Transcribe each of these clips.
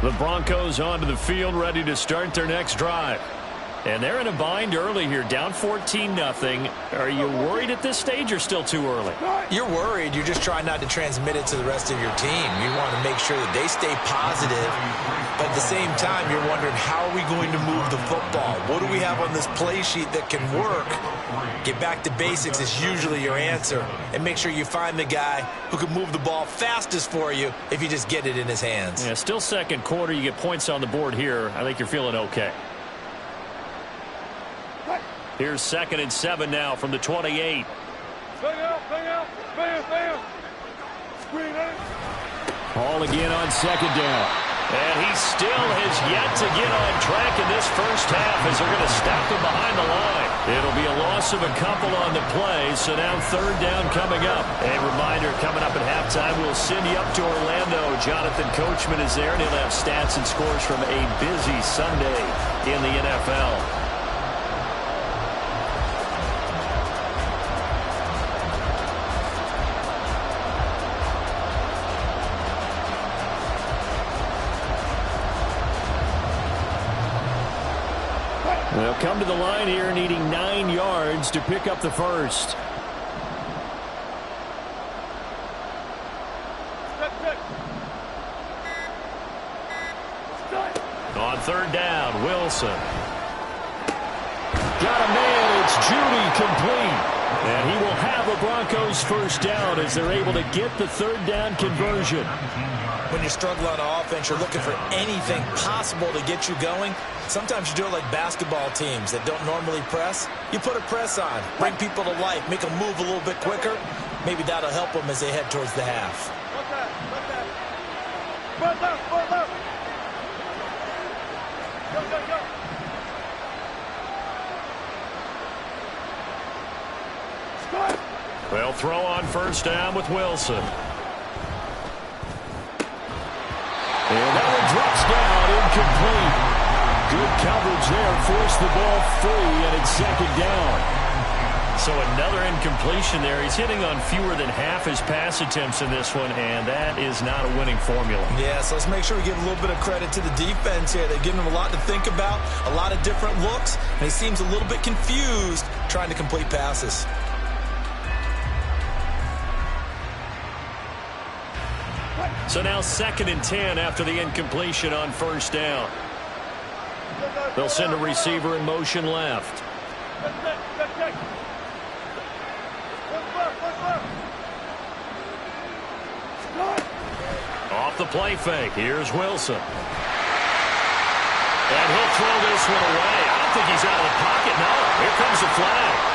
The Broncos onto the field, ready to start their next drive. And they're in a bind early here, down 14-0. Are you worried at this stage or still too early? You're worried. You're just trying not to transmit it to the rest of your team. You want to make sure that they stay positive. But at the same time, you're wondering, how are we going to move the football? What do we have on this play sheet that can work? Get back to basics is usually your answer. And make sure you find the guy who can move the ball fastest for you if you just get it in his hands. Yeah, still second quarter. You get points on the board here. I think you're feeling okay. Here's 2nd and 7 now from the 28. Ball again on 2nd down. And he still has yet to get on track in this first half as they're going to stop him behind the line. It'll be a loss of a couple on the play, so now 3rd down coming up. A reminder, coming up at halftime, we'll send you up to Orlando. Jonathan Coachman is there, and he'll have stats and scores from a busy Sunday in the NFL. They'll come to the line here needing 9 yards to pick up the first. On 3rd down, Wilson. Got a man, it's Judy, complete. And he will have a Broncos first down as they're able to get the 3rd down conversion. When you struggle on offense, you're looking for anything possible to get you going. Sometimes you do it like basketball teams that don't normally press. You put a press on, bring people to life, make them move a little bit quicker. Maybe that'll help them as they head towards the half. They'll throw on 1st down with Wilson. And that one drops down, incomplete. Good coverage there, forced the ball free, and it's 2nd down. So another incompletion there. He's hitting on fewer than half his pass attempts in this one, and that is not a winning formula. Yeah, so let's make sure we give a little bit of credit to the defense here. They've given him a lot to think about, a lot of different looks, and he seems a little bit confused trying to complete passes. So now 2nd and 10 after the incompletion on 1st down. They'll send a receiver in motion left. Off the play fake. Here's Wilson. And he'll throw this one away. I don't think he's out of the pocket. No, here comes the flag.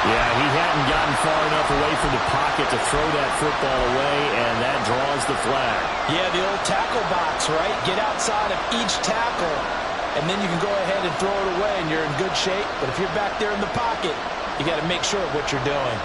Yeah, he hadn't gotten far enough away from the pocket to throw that football away, and that draws the flag. Yeah, the old tackle box, right? Get outside of each tackle, and then you can go ahead and throw it away, and you're in good shape. But if you're back there in the pocket, you got to make sure of what you're doing.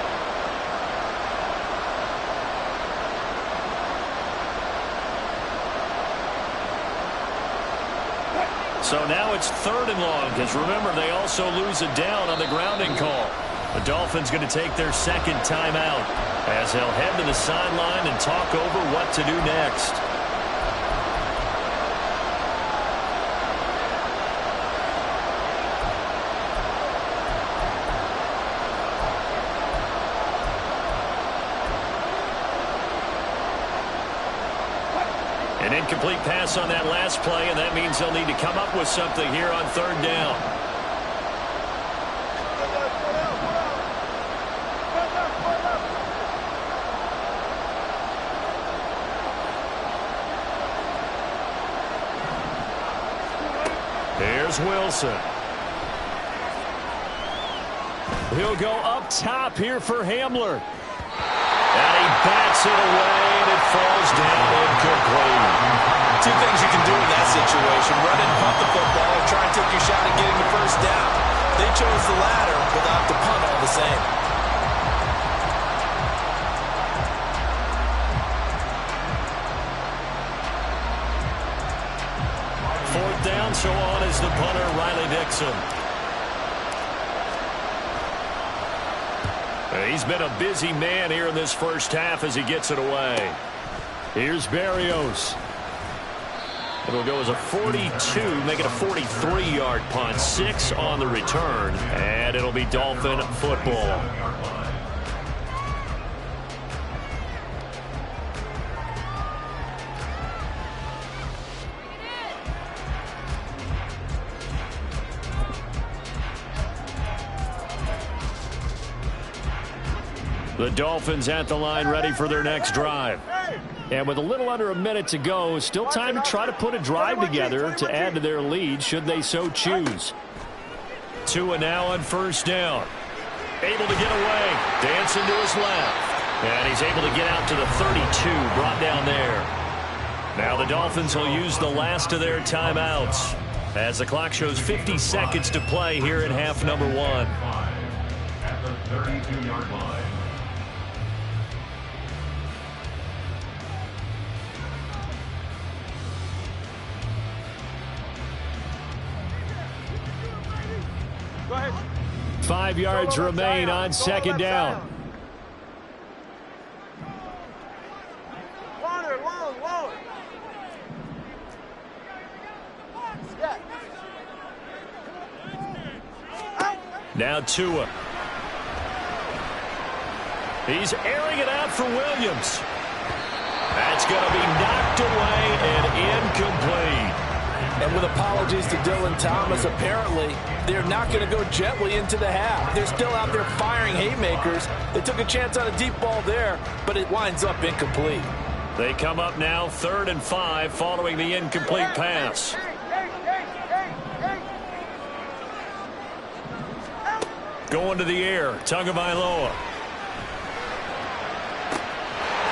So now it's 3rd and long, because remember, they also lose a down on the grounding call. The Dolphins going to take their 2nd timeout as they'll head to the sideline and talk over what to do next. An incomplete pass on that last play, and that means they'll need to come up with something here on 3rd down. Here's Wilson. He'll go up top here for Hamler. And he bats it away, and it falls down incomplete. 2 things you can do in that situation: run and punt the football, or try and take your shot at getting the first down. They chose the latter, but they'll have to punt all the same. Fourth down, so on is the punter, Riley Dixon. He's been a busy man here in this first half as he gets it away. Here's Berrios. It'll go as a 42, make it a 43-yard punt. 6 on the return, and it'll be Dolphin football. The Dolphins at the line ready for their next drive. And with a little under a minute to go, still time to try to put a drive together to add to their lead should they so choose. Tua now on first down. Able to get away. Dancing to his left. And he's able to get out to the 32, brought down there. Now the Dolphins will use the last of their timeouts as the clock shows 50 seconds to play here in half number 1. At the 32-yard line. 5 yards remain on second down. Now Tua. He's airing it out for Williams. That's going to be knocked away and incomplete. And with apologies to Dylan Thomas, apparently they're not going to go gently into the half. They're still out there firing haymakers. They took a chance on a deep ball there, but it winds up incomplete. They come up now 3rd and 5 following the incomplete pass. Going to the air, Tagovailoa.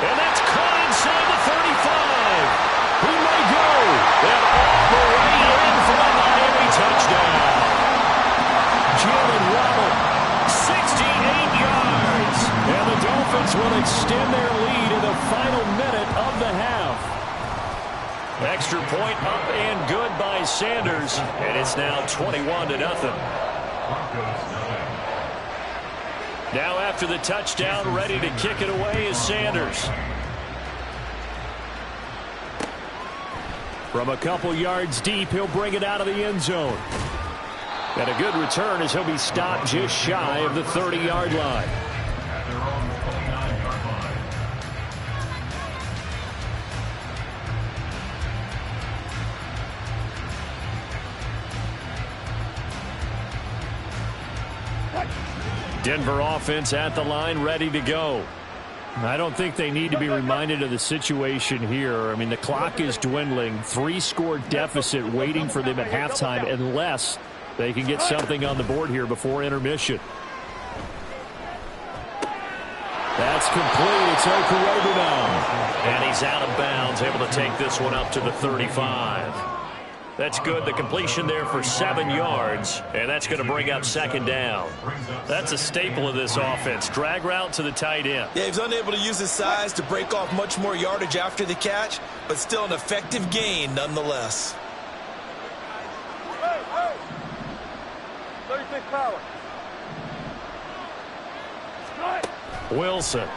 And that's caught inside the 35. He may go. And all the way in for a Miami touchdown. Jalen Waddle, 68 yards. And the Dolphins will extend their lead in the final minute of the half. Extra point up and good by Sanders. And it's now 21-0. Now after the touchdown, ready to kick it away is Sanders. From a couple yards deep, he'll bring it out of the end zone. And a good return as he'll be stopped just shy of the 30-yard line. Denver offense at the line, ready to go. I don't think they need to be reminded of the situation here. I mean, the clock is dwindling. 3-score deficit waiting for them at halftime unless they can get something on the board here before intermission. That's complete. It's Okurobu now. And he's out of bounds, able to take this one up to the 35. That's good. The completion there for 7 yards, and that's going to bring up second down. That's a staple of this offense. Drag route to the tight end. Yeah, he's unable to use his size to break off much more yardage after the catch, but still an effective gain nonetheless. 36 power. Wilson.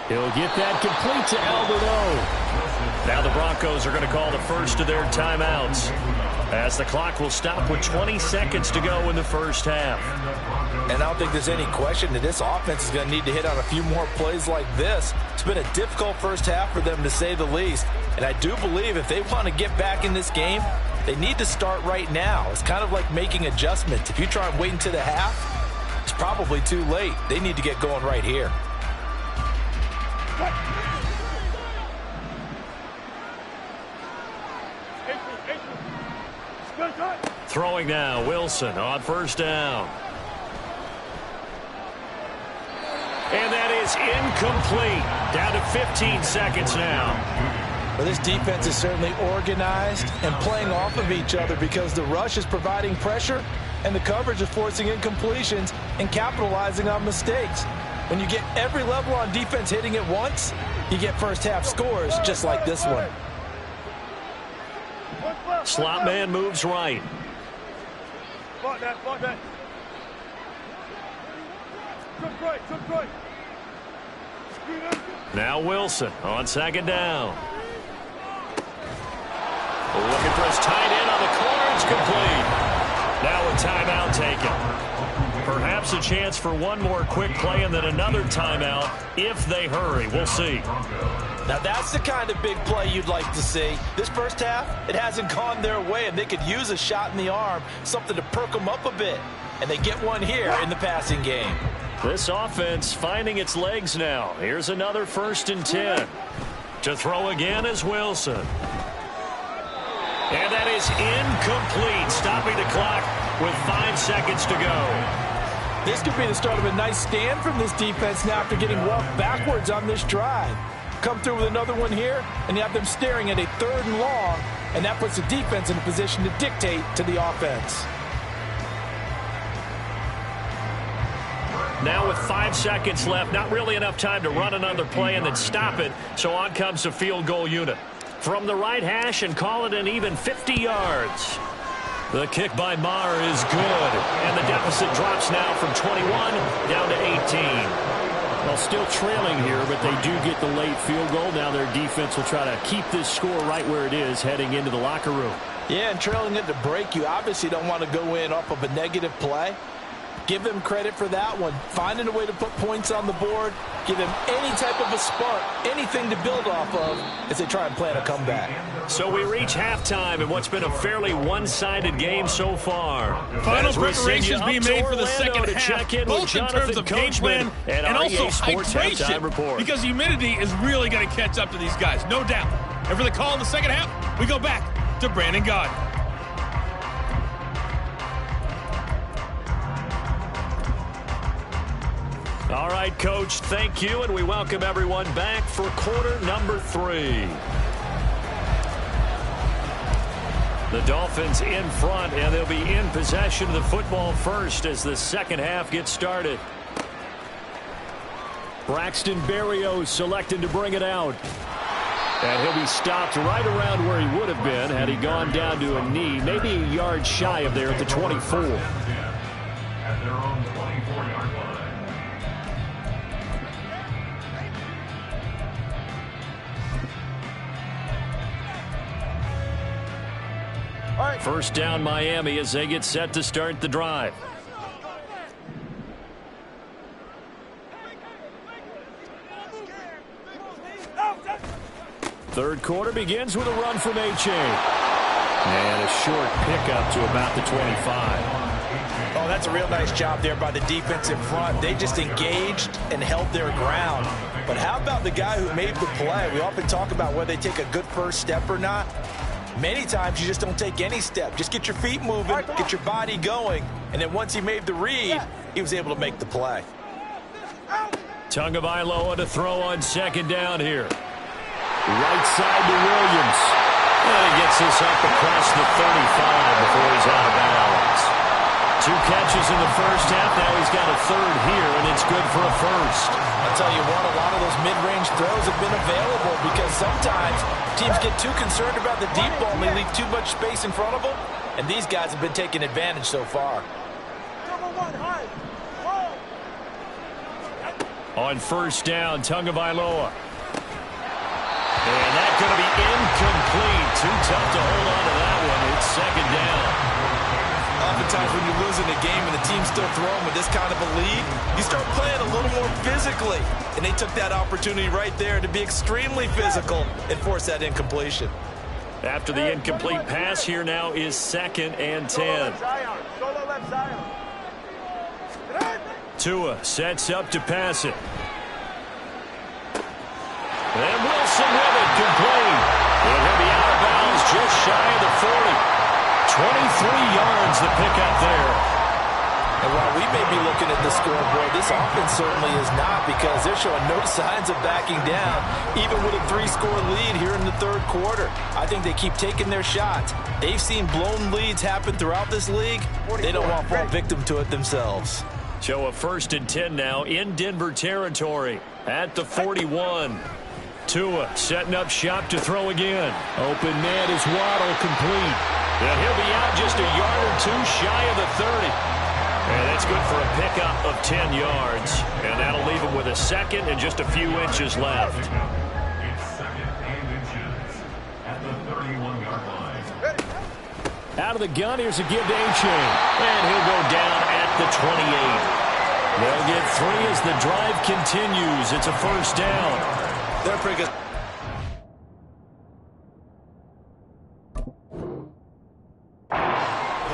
He'll get that complete to Albert O. Now the Broncos are going to call the first of their timeouts as the clock will stop with 20 seconds to go in the first half. And I don't think there's any question that this offense is going to need to hit on a few more plays like this. It's been a difficult first half for them, to say the least. And I do believe if they want to get back in this game, they need to start right now. It's kind of like making adjustments. If you try and wait until the half, it's probably too late. They need to get going right here. Throwing now, Wilson on first down. And that is incomplete. Down to 15 seconds now. Well, this defense is certainly organized and playing off of each other because the rush is providing pressure and the coverage is forcing incompletions and capitalizing on mistakes. When you get every level on defense hitting at once, you get first half scores just like this one. Slot man moves right. Fight that, fight that. Took right, took right. Now Wilson on second down. Looking for his tight end on the corner. It's complete. Now a timeout taken. Perhaps a chance for one more quick play and then another timeout if they hurry. We'll see. Now that's the kind of big play you'd like to see. This first half, it hasn't gone their way, and they could use a shot in the arm, something to perk them up a bit. And they get one here in the passing game. This offense finding its legs now. Here's another 1st and 10. To throw again is Wilson. And that is incomplete, stopping the clock with 5 seconds to go. This could be the start of a nice stand from this defense now after getting walked backwards on this drive. Come through with another one here, and you have them staring at a 3rd and long, and that puts the defense in a position to dictate to the offense. Now with 5 seconds left, not really enough time to run another play and then stop it, so on comes the field goal unit. From the right hash and call it an even 50 yards. The kick by Maher is good, and the deficit drops now from 21 down to 18. Well, still trailing here, but they do get the late field goal. Now their defense will try to keep this score right where it is heading into the locker room. Yeah, and trailing at the break, you obviously don't want to go in off of a negative play. Give them credit for that one. Finding a way to put points on the board. Give them any type of a spark, anything to build off of as they try and plan a comeback. So we reach halftime in what's been a fairly one-sided game so far. Final preparations being made for the second half, both in terms of game plan and also hydration, because humidity is really going to catch up to these guys, no doubt. And for the call in the second half, we go back to Brandon Gaudin. All right, Coach, thank you, and we welcome everyone back for quarter number 3. The Dolphins in front, and they'll be in possession of the football first as the second half gets started. Braxton Berrios selected to bring it out. And he'll be stopped right around where he would have been had he gone down to a knee, maybe a yard shy of there at the 24. At their own 24-yard line. First down Miami as they get set to start the drive. Third quarter begins with a run from H.A. And a short pickup to about the 25. Oh, that's a real nice job there by the defense in front. They just engaged and held their ground. But how about the guy who made the play? We often talk about whether they take a good first step or not. Many times you just don't take any step. Just get your feet moving, get your body going, and then once he made the read, he was able to make the play. Tagovailoa to throw on second down here. Right side to Williams. And he gets this up across the 35 before he's out of bounds. 2 catches in the first half. Now he's got a third here, and it's good for a first. I'll tell you what, a lot of those mid-range throws have been available because sometimes teams get too concerned about the deep ball and they leave too much space in front of them, and these guys have been taking advantage so far. On first down, Tagovailoa. And that's going to be incomplete. Too tough to hold on to that one. It's second down. Oftentimes when you're losing a game and the team's still throwing with this kind of a lead, you start playing a little more physically. And they took that opportunity right there to be extremely physical and force that incompletion. After the incomplete pass, here now is 2nd and 10. Tua sets up to pass it. And Wilson with it, complete. And he'll be out of bounds just shy of the 40. 23 yards the pickup there. And while we may be looking at the scoreboard, this offense certainly is not, because they're showing no signs of backing down, even with a 3-score lead here in the third quarter. I think they keep taking their shots. They've seen blown leads happen throughout this league. They don't want to fall victim to it themselves. So a 1st and 10 now in Denver territory at the 41. Tua setting up shop to throw again. Open man is Waddle, complete. And he'll be out just a yard or 2 shy of the 30. And that's good for a pickup of 10 yards. And that'll leave him with a second and just a few inches left. It's second and inches at the 31-yard line. Out of the gun, here's a give to A-Chain. And he'll go down at the 28. They'll get 3 as the drive continues. It's a first down. They're pretty good.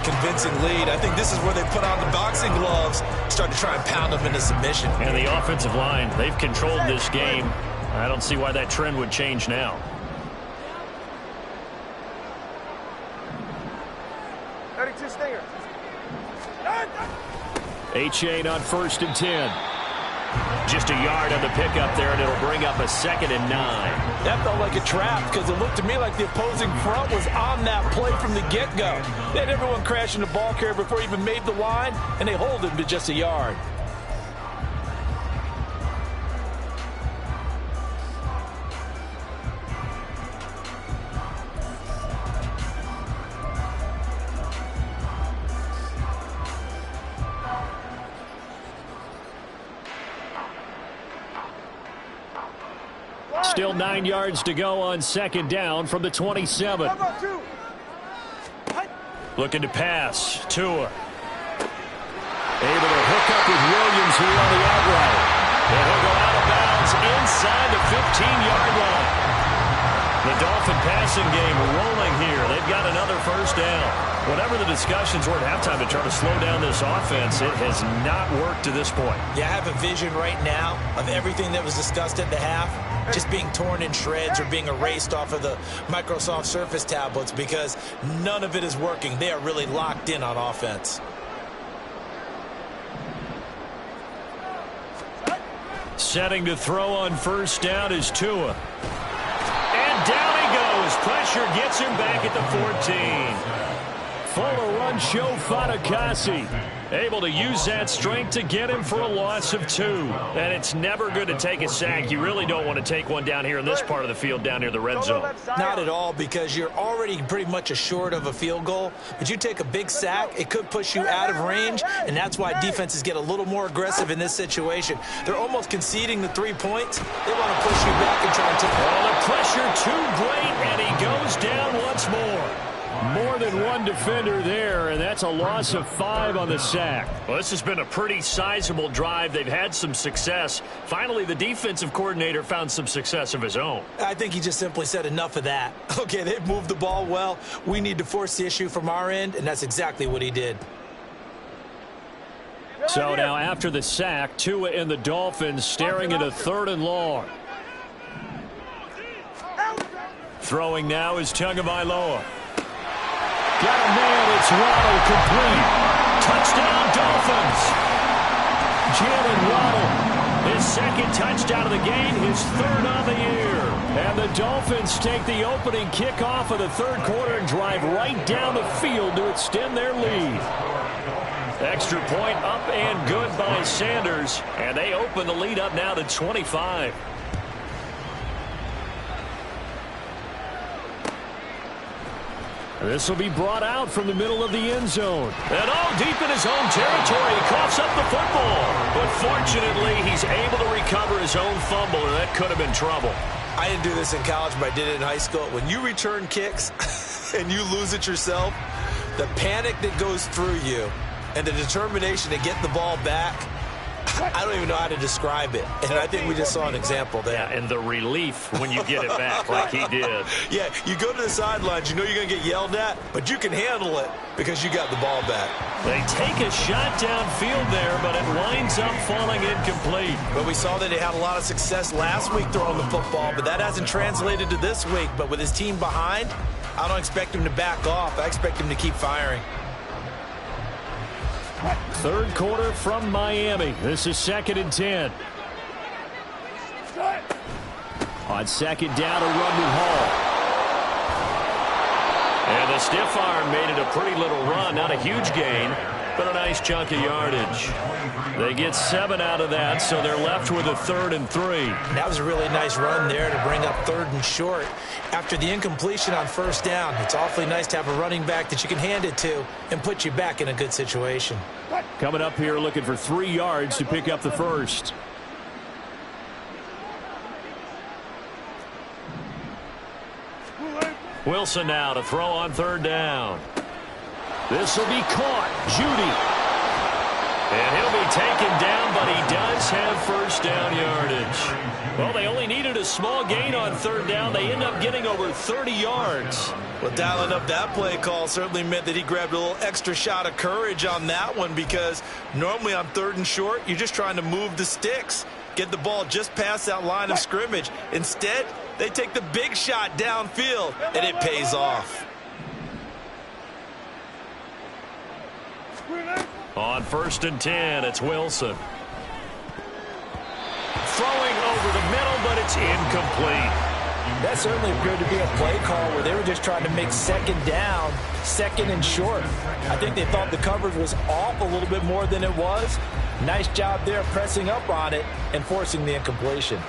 Convincing lead. I think this is where they put on the boxing gloves, start to try and pound them into submission. And the offensive line, they've controlled this game. I don't see why that trend would change now. 32 Stinger. A-Chain on 1st and 10. Just a yard on the pickup there, and it'll bring up a 2nd and 9. That felt like a trap because it looked to me like the opposing front was on that play from the get-go. They had everyone crashing the ball carrier before he even made the line, and they hold him to just a yard. Still 9 yards to go on 2nd down from the 27. Looking to pass. Tua. Able to hook up with Williams here on the out route. And he'll go out of bounds inside the 15-yard line. The Dolphin passing game rolling here. They've got another first down. Whatever the discussions were at halftime to try to slow down this offense, it has not worked to this point. Yeah, I have a vision right now of everything that was discussed at the half just being torn in shreds or being erased off of the Microsoft Surface tablets because none of it is working. They are really locked in on offense. Setting to throw on 1st down is Tua. And down he goes. Pressure gets him back at the 14. Fuller run show Fatukasi. Able to use that strength to get him for a loss of 2. And it's never good to take a sack. You really don't want to take one down here in this part of the field down near the red zone. Not at all, because you're already pretty much assured of a field goal. But you take a big sack, it could push you out of range, and that's why defenses get a little more aggressive in this situation. They're almost conceding the 3 points. They want to push you back and try and take it. Oh, the pressure too great, and he goes down once more. More than one defender there, and that's a loss of 5 on the sack. Well, this has been a pretty sizable drive. They've had some success. Finally, the defensive coordinator found some success of his own. I think he just simply said enough of that. Okay, they've moved the ball well. We need to force the issue from our end, and that's exactly what he did. So now after the sack, Tua and the Dolphins staring at a 3rd and long. Throwing now is Tagovailoa. Got a man, it's Waddle complete. Touchdown, Dolphins. Jalen Waddle, his 2nd touchdown of the game, his 3rd of the year. And the Dolphins take the opening kickoff of the 3rd quarter and drive right down the field to extend their lead. Extra point up and good by Sanders. And they open the lead up now to 25. This will be brought out from the middle of the end zone. And deep in his own territory, he coughs up the football. But fortunately, he's able to recover his own fumble, or that could have been trouble. I didn't do this in college, but I did it in high school. When you return kicks and you lose it yourself, the panic that goes through you and the determination to get the ball back, I don't even know how to describe it. And I think we just saw an example there. Yeah, and the relief when you get it back like he did. Yeah, you go to the sidelines, you know you're going to get yelled at, but you can handle it because you got the ball back. They take a shot downfield there, but it winds up falling incomplete. But we saw that he had a lot of success last week throwing the football, but that hasn't translated to this week. But with his team behind, I don't expect him to back off. I expect him to keep firing. 3rd quarter from Miami. This is 2nd and 10. On 2nd down, a run to Hall. And the stiff arm made it a pretty little run, not a huge gain. but a nice chunk of yardage. They get 7 out of that, so they're left with a 3rd and 3. That was a really nice run there to bring up 3rd and short. After the incompletion on 1st down, it's awfully nice to have a running back that you can hand it to and put you back in a good situation. Coming up here looking for 3 yards to pick up the first. Wilson now to throw on 3rd down. This will be caught. Judy. And he'll be taken down, but he does have 1st down yardage. Well, they only needed a small gain on 3rd down. They end up getting over 30 yards. Well, dialing up that play call certainly meant that he grabbed a little extra shot of courage on that one, because normally on 3rd and short, you're just trying to move the sticks, get the ball just past that line of scrimmage. Instead, they take the big shot downfield, and it pays off. On 1st and 10, it's Wilson. Throwing over the middle, but it's incomplete. That certainly appeared to be a play call where they were just trying to make 2nd down, 2nd and short. I think they thought the coverage was off a little bit more than it was. Nice job there pressing up on it and forcing the incompletion.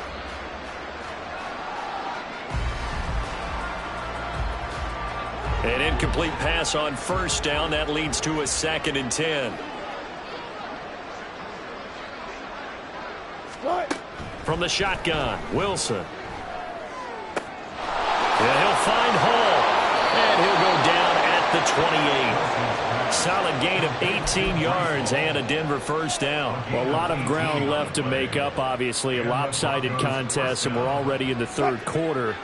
An incomplete pass on 1st down. That leads to a 2nd and 10. From the shotgun, Wilson. And he'll find Hall. And he'll go down at the 28. Solid gain of 18 yards and a Denver 1st down. Well, a lot of ground left to make up, obviously. A lopsided contest, and we're already in the 3rd quarter.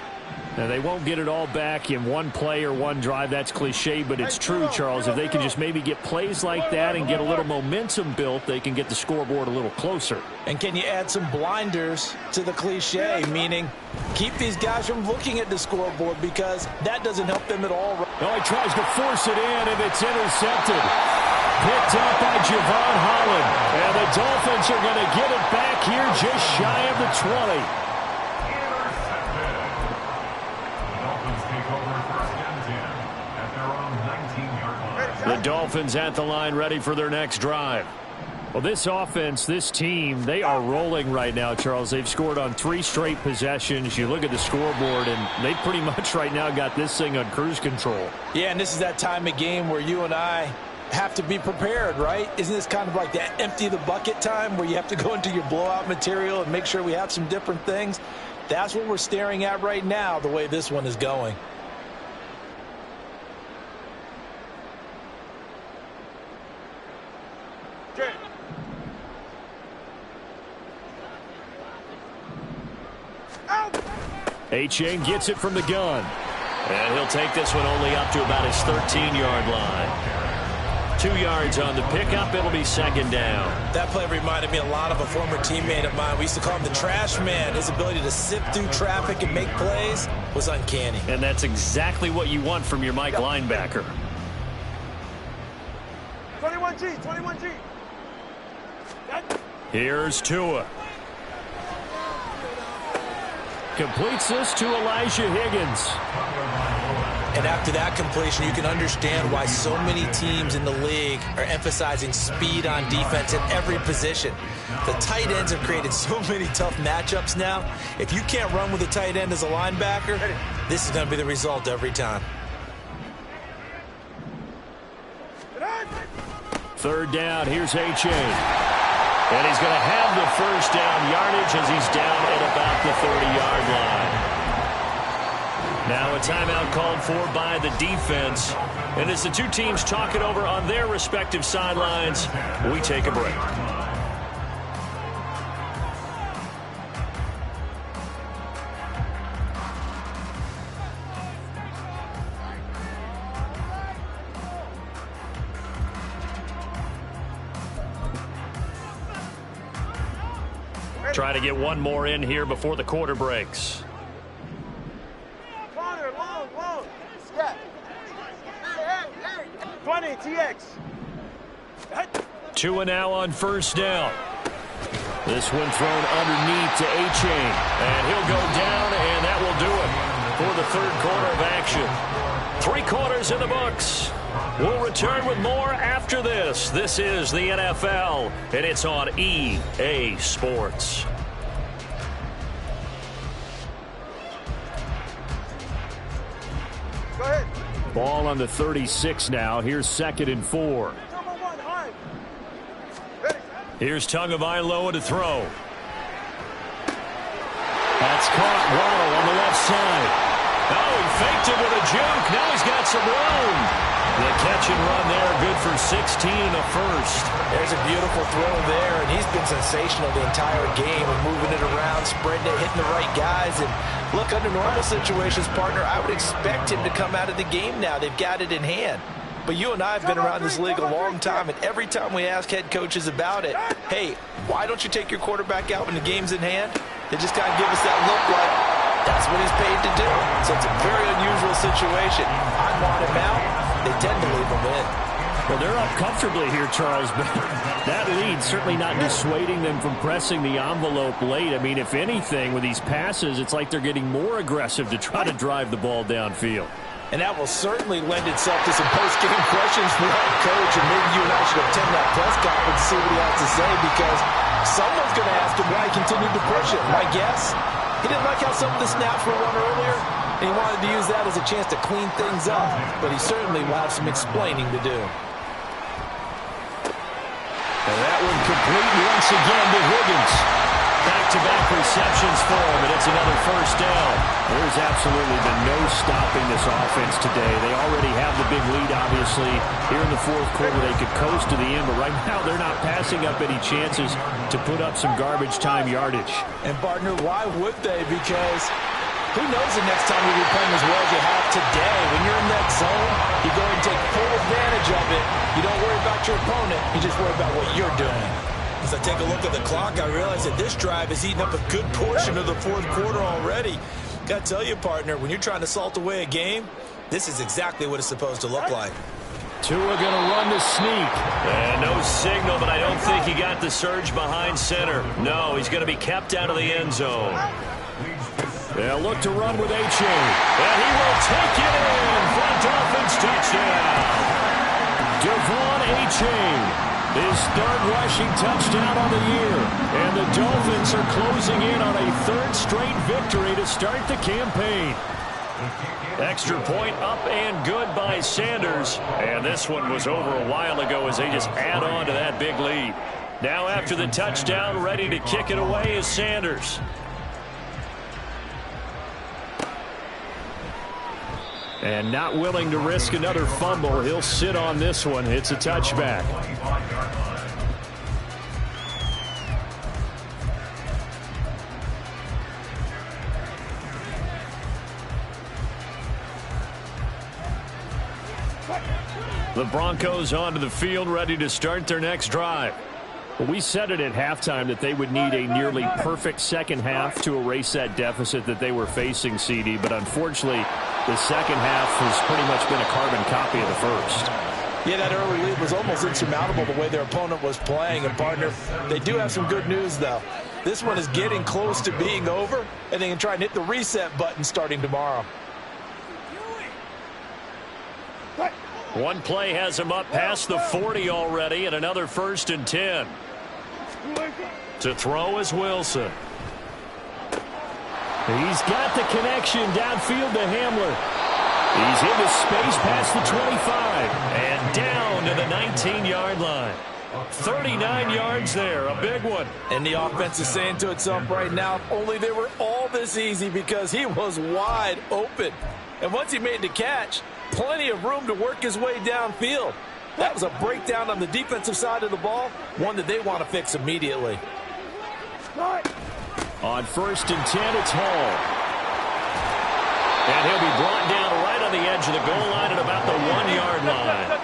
Now, they won't get it all back in one play or one drive. That's cliche, but it's true, Charles. If they can just maybe get plays like that and get a little momentum built, they can get the scoreboard a little closer. And can you add some blinders to the cliche, meaning keep these guys from looking at the scoreboard, because that doesn't help them at all. Oh, he tries to force it in, and it's intercepted. Picked up by Javon Holland. And the Dolphins are going to get it back here just shy of the 20. The Dolphins at the line, ready for their next drive. Well, this offense, this team, they are rolling right now, Charles. They've scored on 3 straight possessions. You look at the scoreboard, and they pretty much right now got this thing on cruise control. Yeah, and this is that time of game where you and I have to be prepared, right? Isn't this kind of like that empty the bucket time where you have to go into your blowout material and make sure we have some different things? That's what we're staring at right now, the way this one is going. A-Chain gets it from the gun. And he'll take this one only up to about his 13-yard line. 2 yards on the pickup. It'll be 2nd down. That play reminded me a lot of a former teammate of mine. We used to call him the trash man. His ability to sift through traffic and make plays was uncanny. And that's exactly what you want from your Mike linebacker. 21G, 21G. Here's Tua. Completes this to Elijah Higgins. And after that completion, you can understand why so many teams in the league are emphasizing speed on defense at every position. The tight ends have created so many tough matchups now. If you can't run with a tight end as a linebacker, this is going to be the result every time. 3rd down, here's A-Chain. And he's going to have the 1st down yardage as he's down at about the 30-yard line. Now a timeout called for by the defense. And as the two teams talk it over on their respective sidelines, we take a break. Try to get one more in here before the quarter breaks. Connor, long. Scat. 20, TX. 2 now on 1st down. This one thrown underneath to A-Chain. And he'll go down, and that will do it for the 3rd quarter of action. 3 quarters in the books. We'll return with more after this. This is the NFL, and it's on EA Sports. Go ahead. Ball on the 36 now. Here's 2nd and 4. Here's Tagovailoa to throw. That's caught. Waddle on the left side. Oh, he faked it with a juke. Now he's got some room. The catch and run there, good for 16 and a first. There's a beautiful throw there, and he's been sensational the entire game and moving it around, spreading it, hitting the right guys. And look, under normal situations, partner, I would expect him to come out of the game now. They've got it in hand. But you and I have been around this league a long time, and every time we ask head coaches about it, hey, why don't you take your quarterback out when the game's in hand? They just kind of give us that look like that's what he's paid to do. So it's a very unusual situation. I want him out. They tend to leave him in. Well, they're up comfortably here, Charles, but that lead certainly not dissuading them from pressing the envelope late. I mean, if anything, with these passes, it's like they're getting more aggressive to try to drive the ball downfield. And that will certainly lend itself to some post-game questions for our coach, and maybe you and I should attend that press conference to see what he has to say, because someone's going to ask him why he continued to push it. My guess, he didn't like how some of the snaps were run earlier, and he wanted to use that as a chance to clean things up, but he certainly will have some explaining to do. And that one complete once again to Higgins. Back-to-back receptions for him, and it's another first down. There's absolutely been no stopping this offense today. They already have the big lead, obviously. Here in the fourth quarter, they could coast to the end, but right now they're not passing up any chances to put up some garbage time yardage. And, partner, why would they? Because who knows the next time you'll be playing as well as you have today. When you're in that zone, you go and take full advantage of it. You don't worry about your opponent. You just worry about what you're doing. As I take a look at the clock, I realize that this drive has eaten up a good portion of the fourth quarter already. Got to tell you, partner, when you're trying to salt away a game, this is exactly what it's supposed to look like. Tua going to run the sneak. And no signal, but I don't think he got the surge behind center. No, he's going to be kept out of the end zone. They'll look to run with H.A. And he will take it in for a Dolphins touchdown. Devon H.A. his third rushing touchdown on the year. And the Dolphins are closing in on a third straight victory to start the campaign. Extra point up and good by Sanders. And this one was over a while ago as they just add on to that big lead. Now after the touchdown, ready to kick it away is Sanders. And not willing to risk another fumble. He'll sit on this one. It's a touchback. The Broncos onto the field, ready to start their next drive. Well, we said it at halftime that they would need a nearly perfect second half to erase that deficit that they were facing, CD. But unfortunately, the second half has pretty much been a carbon copy of the first. Yeah, that early lead was almost insurmountable the way their opponent was playing. And, partner, they do have some good news, though. This one is getting close to being over, and they can try and hit the reset button starting tomorrow. One play has him up past the 40 already, and another 1st and 10. To throw is Wilson. He's got the connection downfield to Hamler. He's into space past the 25. And down to the 19-yard line. 39 yards there, a big one. And the offense is saying to itself right now, if only they were all this easy, because he was wide open. And once he made the catch, plenty of room to work his way downfield. That was a breakdown on the defensive side of the ball, one that they want to fix immediately. On 1st and 10, it's Hall. And he'll be brought down right on the edge of the goal line at about the 1-yard line.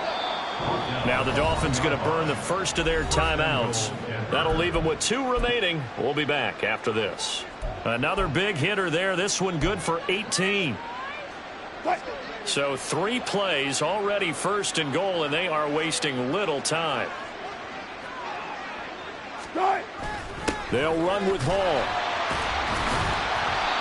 Now the Dolphins going to burn the first of their timeouts. That'll leave them with 2 remaining. We'll be back after this. Another big hitter there. This one good for 18. So 3 plays, already 1st and goal, and they are wasting little time. They'll run with Hall.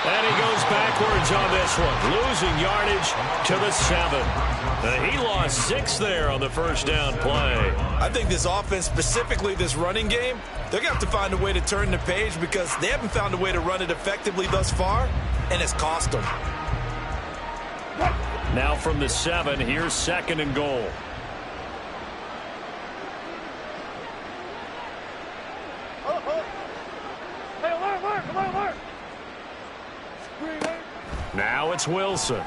And he goes backwards yards on this one. Losing yardage to the 7. He lost 6 there on the first down play. I think this offense, specifically this running game, they're going to have to find a way to turn the page because they haven't found a way to run it effectively thus far, and it's cost them. Now from the 7, here's 2nd and goal. Now it's Wilson.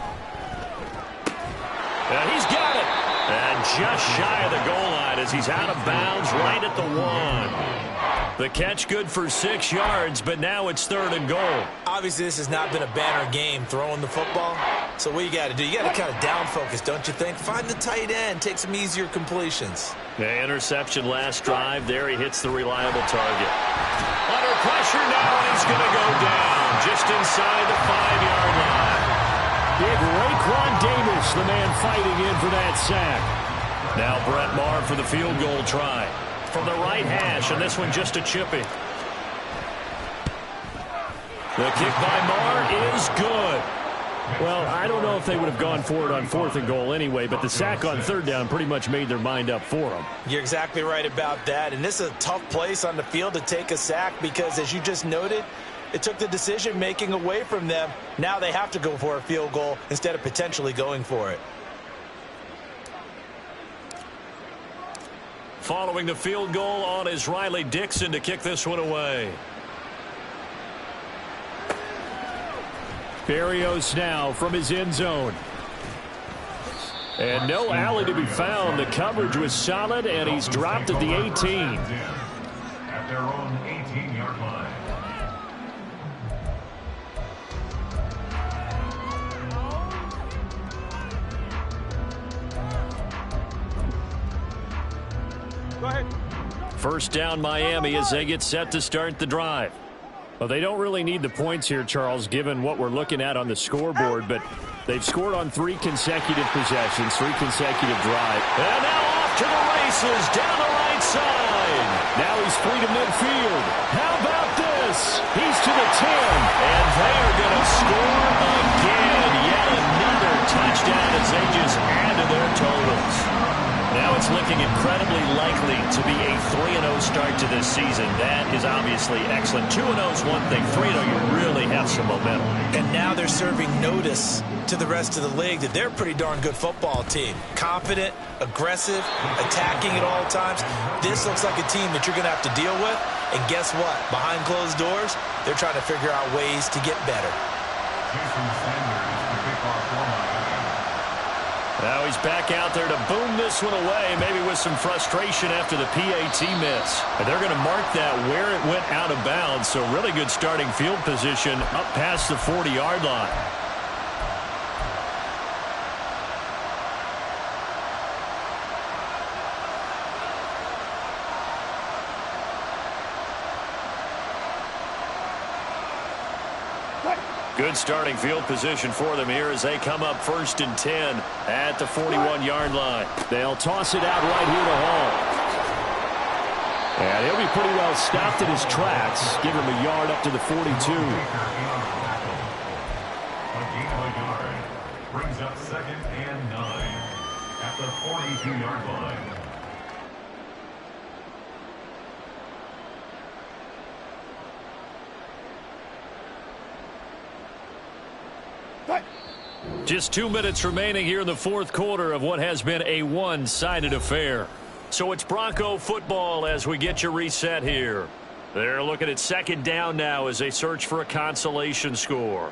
And he's got it. And just shy of the goal line as he's out of bounds right at the 1. The catch good for 6 yards, but now it's 3rd and goal. Obviously, this has not been a banner game throwing the football. So what you got to do, you got to kind of down focus, don't you think? Find the tight end, take some easier completions. The interception last drive. There he hits the reliable target. Under pressure now, and he's going to go down just inside the 5-yard line. Big Raekwon Davis, the man fighting in for that sack. Now Brett Maher for the field goal try. From the right hash, and this one just a chippy. The kick by Maher is good. Well, I don't know if they would have gone for it on 4th and goal anyway, but the sack on 3rd down pretty much made their mind up for them. You're exactly right about that, and this is a tough place on the field to take a sack because, as you just noted, it took the decision-making away from them. Now they have to go for a field goal instead of potentially going for it. Following the field goal on is Riley Dixon to kick this one away. Berrios now from his end zone. And no alley to be found. The coverage was solid, and he's dropped at the 18. At their own 18-yard line. Go ahead. First down Miami as they get set to start the drive. Well, they don't really need the points here, Charles, given what we're looking at on the scoreboard, but they've scored on 3 consecutive possessions, 3 consecutive drives. And now off to the races down the right side. Now he's free to midfield. How about this? He's to the 10. And they are going to score again. Yet another touchdown as they just add to their totals. Now it's looking incredibly likely to be a 3-0 start to this season. That is obviously excellent. 2-0 is one thing. 3-0, you really have some momentum. And now they're serving notice to the rest of the league that they're a pretty darn good football team. Confident, aggressive, attacking at all times. This looks like a team that you're going to have to deal with. And guess what? Behind closed doors, they're trying to figure out ways to get better. Now he's back out there to boom this one away, maybe with some frustration after the PAT miss. And they're going to mark that where it went out of bounds, so really good starting field position up past the 40-yard line. Good starting field position for them here as they come up 1st and 10 at the 41-yard line. They'll toss it out right here to Hall. And he'll be pretty well stopped in his tracks. Give him a yard up to the 42. A gain of a yard brings up 2nd and 9 at the 42-yard line. Just 2 minutes remaining here in the 4th quarter of what has been a one-sided affair. So it's Bronco football as we get you reset here. They're looking at 2nd down now as they search for a consolation score.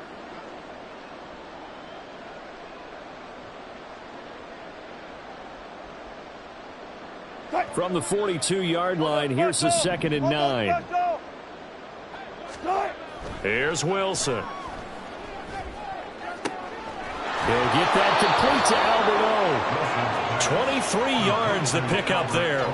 From the 42-yard line, here's the 2nd and 9. Here's Wilson. He'll get that complete to Alberto. 23 yards the pickup there.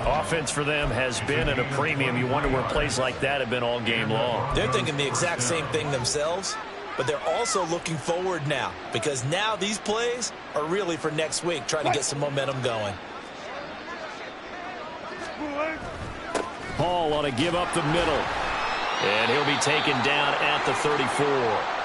Offense for them has been at a premium. You wonder where plays like that have been all game long. They're thinking the exact same thing themselves, but they're also looking forward now because now these plays are really for next week, trying to get some momentum going. Hall on a give up the middle. And he'll be taken down at the 34.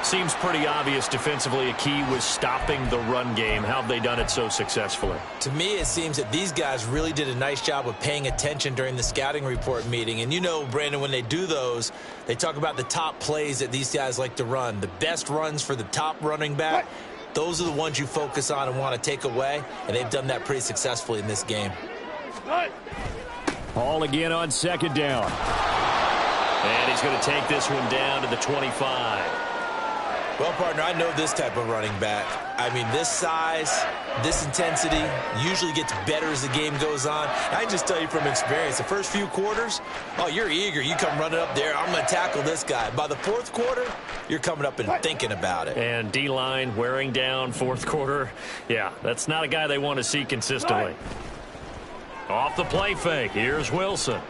Seems pretty obvious defensively a key was stopping the run game. How have they done it so successfully? To me, it seems that these guys really did a nice job of paying attention during the scouting report meeting. And you know, Brandon, when they do those, they talk about the top plays that these guys like to run. The best runs for the top running back, those are the ones you focus on and want to take away. And they've done that pretty successfully in this game. Ball again on second down. And he's going to take this one down to the 25. Well, partner, I know this type of running back. I mean, this size, this intensity usually gets better as the game goes on. I can just tell you from experience, the first few quarters, oh, you're eager. You come running up there, I'm going to tackle this guy. By the fourth quarter, you're coming up and thinking about it. And D-line wearing down fourth quarter. Yeah, that's not a guy they want to see consistently. Off the play fake, here's Wilson.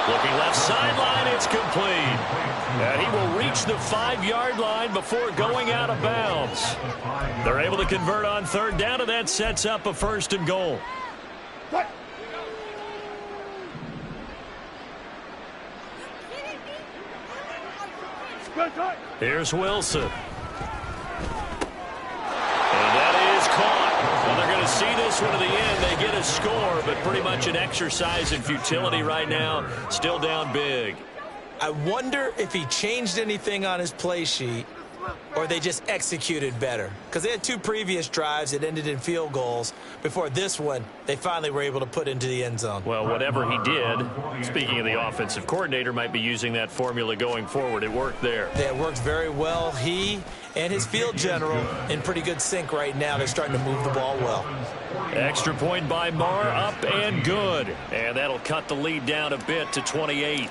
Looking left sideline, it's complete. And he will reach the 5-yard line before going out of bounds. They're able to convert on third down, and that sets up a 1st and goal. Here's Wilson. And that is caught. Well, they're going to see this one to the end. They get a score, but pretty much an exercise in futility right now. Still down big. I wonder if he changed anything on his play sheet or they just executed better. Because they had 2 previous drives that ended in field goals. Before this one, they finally were able to put into the end zone. Well, whatever he did, speaking of the offensive coordinator, might be using that formula going forward. It worked there. Yeah, it worked very well. He and his field general in pretty good sync right now. They're starting to move the ball well. Extra point by Marr, up and good. And that'll cut the lead down a bit to 28.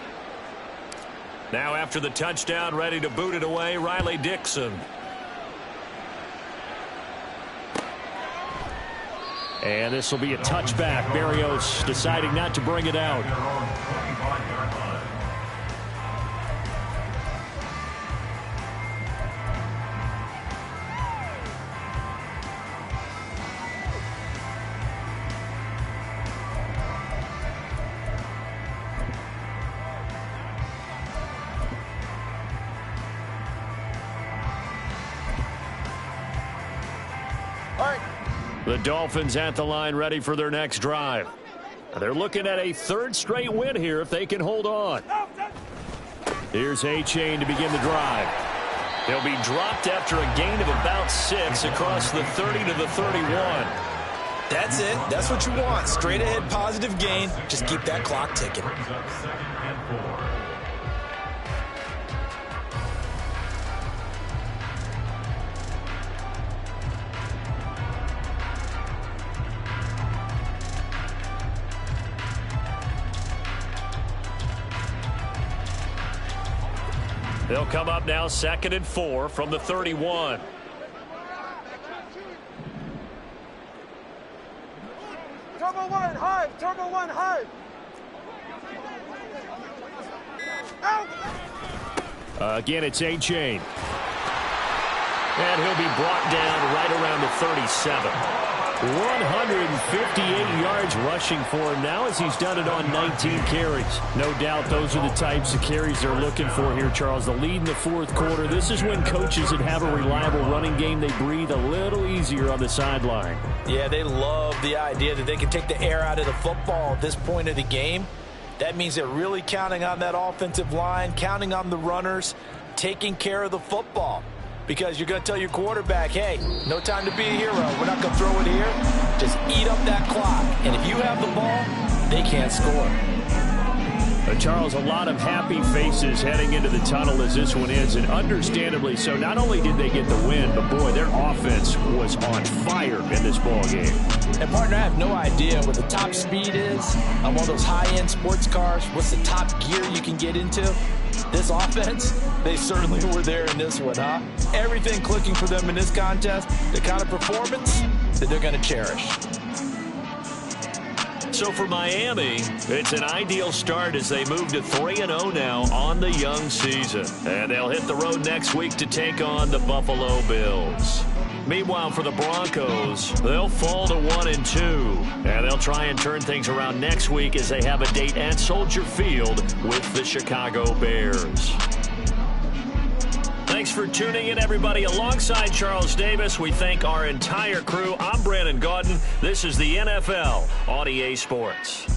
Now after the touchdown, ready to boot it away, Riley Dixon. And this will be a touchback. Berrios deciding not to bring it out. The Dolphins at the line, ready for their next drive. They're looking at a 3rd straight win here if they can hold on. Here's A-Chain to begin the drive. He'll be dropped after a gain of about 6 across the 30 to the 31. That's it. That's what you want. Straight ahead positive gain. Just keep that clock ticking. They'll come up now 2nd and 4 from the 31. Turbo 1, high. Turbo 1, high. Again, it's A-Chain. And he'll be brought down right around the 37. 158 yards rushing for him now as he's done it on 19 carries. No doubt those are the types of carries they're looking for here, Charles. The lead in the 4th quarter. This is when coaches that have a reliable running game, they breathe a little easier on the sideline. Yeah, they love the idea that they can take the air out of the football at this point of the game. That means they're really counting on that offensive line, counting on the runners, taking care of the football. Because you're going to tell your quarterback, hey, no time to be a hero. We're not going to throw it here. Just eat up that clock. And if you have the ball, they can't score. Charles, a lot of happy faces heading into the tunnel as this one ends, and understandably so. Not only did they get the win, but, boy, their offense was on fire in this ball game. And, partner, I have no idea what the top speed is on one of those high-end sports cars. What's the top gear you can get into? This offense, they certainly were there in this one, huh? Everything clicking for them in this contest, the kind of performance that they're going to cherish. So for Miami, it's an ideal start as they move to 3-0 now on the young season. And they'll hit the road next week to take on the Buffalo Bills. Meanwhile, for the Broncos, they'll fall to 1-2. And they'll try and turn things around next week as they have a date at Soldier Field with the Chicago Bears. Thanks for tuning in, everybody. Alongside Charles Davis, we thank our entire crew. I'm Brandon Gaudin. This is the NFL on EA Sports.